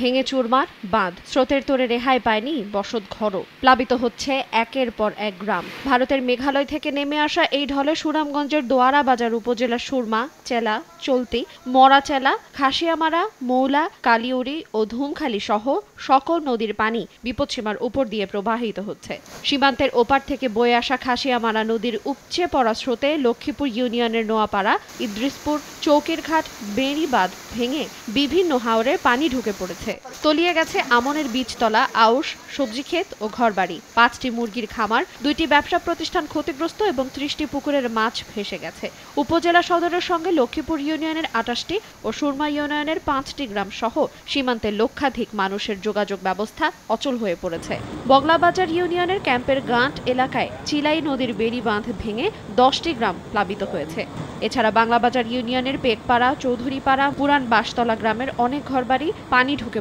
ভেঙে চুরমার বাঁধ, স্রোতের তোড়ে রেহাই পায়নি বসত ঘরও। প্লাবিত হচ্ছে একের পর এক গ্রাম। ভারতের মেঘালয় থেকে নেমে আসা এই ঢলে সুনামগঞ্জের দোয়ারা বাজার উপজেলার সুরমা, চেলা, চলতি, মরাচেলা, খাসিয়ামারা, মৌলা, কালিউরি ও ধুমখালি সহ সকল নদীর পানি বিপদসীমার উপর দিয়ে প্রবাহিত হচ্ছে। সীমান্তের ওপার থেকে বয়ে আসা খাসিয়ামারা নদীর উপচে পড়া স্রোতে লক্ষ্মীপুর ইউনিয়নের নোয়াপাড়া, ইদ্রিসপুর, চৌকিরঘাট, বেড়িবাঁধ ভেঙে বিভিন্ন হাওরে পানি ঢুকে পড়েছে। তলিয়ে গেছে আমনের বীজতলা, আউশ, সবজি ক্ষেত ও ঘরবাড়ি। 5টি মুরগির খামার, 2টি ব্যবসা প্রতিষ্ঠান ক্ষতিগ্রস্ত এবং 30টি পুকুরের মাছ ভেসে গেছে। উপজেলা সদরের সঙ্গে লক্ষ্মীপুর ইউনিয়নের 28টি ও সুরমা ইউনিয়নের 5টি গ্রাম সহ সীমান্তে লক্ষাধিক মানুষের যোগাযোগ ব্যবস্থা অচল হয়ে পড়েছে। বগলাবাজার ইউনিয়নের ক্যাম্পের গাঁট এলাকায় চিলাই নদীর বেড়ি বাঁধ ভেঙে 10টি গ্রাম প্লাবিত হয়েছে। এছাড়া বাংলাবাজার ইউনিয়নের পেটপাড়া, চৌধুরীপাড়া, পুরান বাসতলা গ্রামের অনেক ঘরবাড়ি পানি ঢুকে